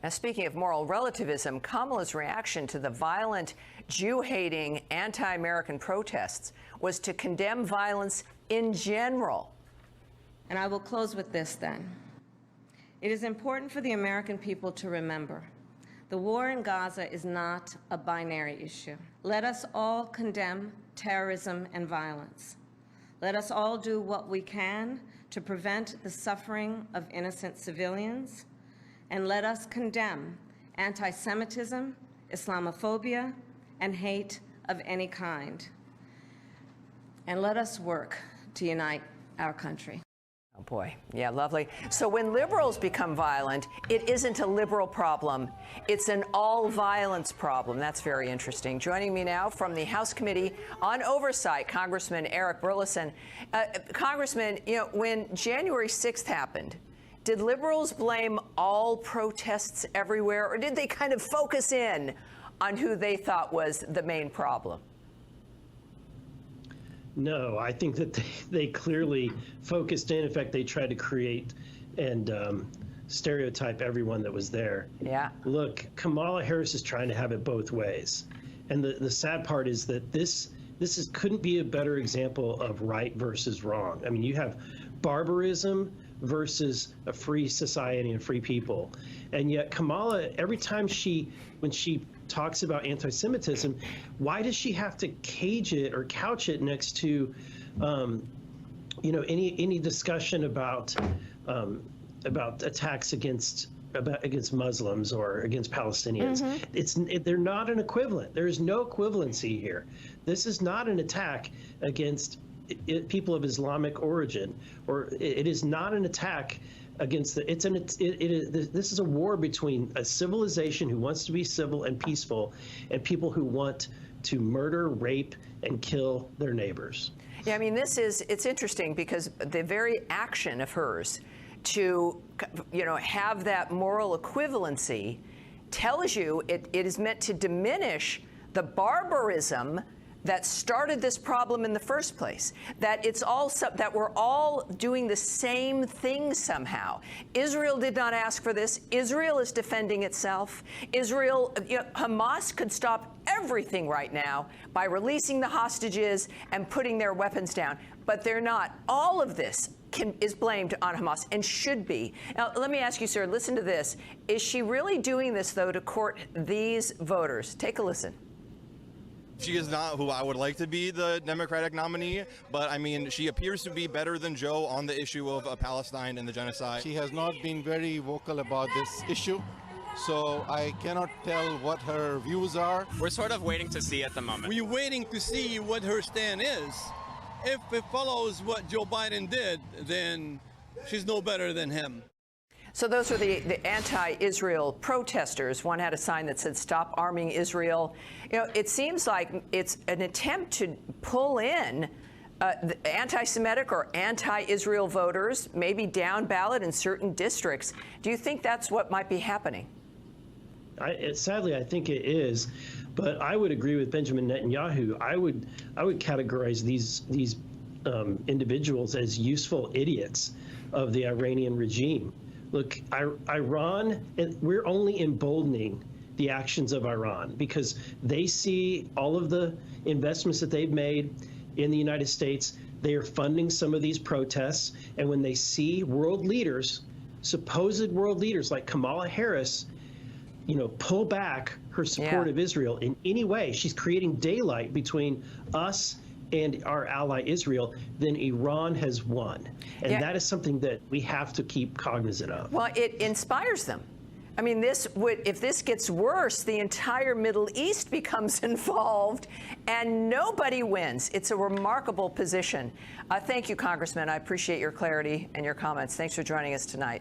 Now, speaking of moral relativism, Kamala's reaction to the violent, Jew-hating, anti-American protests was to condemn violence in general. And I will close with this then. It is important for the American people to remember the war in Gaza is not a binary issue. Let us all condemn terrorism and violence. Let us all do what we can to prevent the suffering of innocent civilians. And let us condemn anti-Semitism, Islamophobia, and hate of any kind. And let us work to unite our country. Oh, boy. Yeah, lovely. So when liberals become violent, it isn't a liberal problem. It's an all-violence problem. That's very interesting. Joining me now from the House Committee on Oversight, Congressman Eric Burlison. Congressman, you know, when January 6th happened, did liberals blame all protests everywhere, or did they kind of focus in on who they thought was the main problem? No, I think that they clearly focused in. In fact, they tried to create and stereotype everyone that was there. Yeah. Look, Kamala Harris is trying to have it both ways. And the sad part is that this couldn't be a better example of right versus wrong. I mean, you have barbarism versus a free society and free people. And yet Kamala, every time when she talks about anti-Semitism, why does she have to cage it or couch it next to, you know, any discussion about attacks against Muslims or against Palestinians? Mm-hmm. They're not an equivalent. There is no equivalency here. This is not an attack against people of Islamic origin, or it is not an attack against this is a war between a civilization who wants to be civil and peaceful and people who want to murder, rape, and kill their neighbors. Yeah, I mean, it's interesting because the very action of hers to, you know, have that moral equivalency tells you it is meant to diminish the barbarism that started this problem in the first place, that that we're all doing the same thing somehow. Israel did not ask for this. Israel is defending itself. Israel, you know, Hamas could stop everything right now by releasing the hostages and putting their weapons down, but they're not. All of this is blamed on Hamas and should be. Now, let me ask you, sir, listen to this. Is she really doing this, though, to court these voters? Take a listen. She is not who I would like to be the Democratic nominee, but I mean, she appears to be better than Joe on the issue of Palestine and the genocide. She has not been very vocal about this issue, so I cannot tell what her views are. We're sort of waiting to see at the moment. We're waiting to see what her stand is. If it follows what Joe Biden did, then she's no better than him. So those are the anti-Israel protesters. One had a sign that said, "Stop arming Israel." You know, it seems like it's an attempt to pull in the anti-Semitic or anti-Israel voters, maybe down ballot in certain districts. Do you think that's what might be happening? Sadly, I think it is. But I would agree with Benjamin Netanyahu. I would categorize these individuals as useful idiots of the Iranian regime. Look, Iran, we're only emboldening the actions of Iran because they see all of the investments that they've made in the United States. They are funding some of these protests. And when they see world leaders, supposed world leaders like Kamala Harris, you know, pull back her support of Israel in any way, she's creating daylight between us and our ally Israel, then Iran has won. And that is something that we have to keep cognizant of. Well, it inspires them. I mean, if this gets worse, the entire Middle East becomes involved and nobody wins. It's a remarkable position. Thank you, Congressman. I appreciate your clarity and your comments. Thanks for joining us tonight.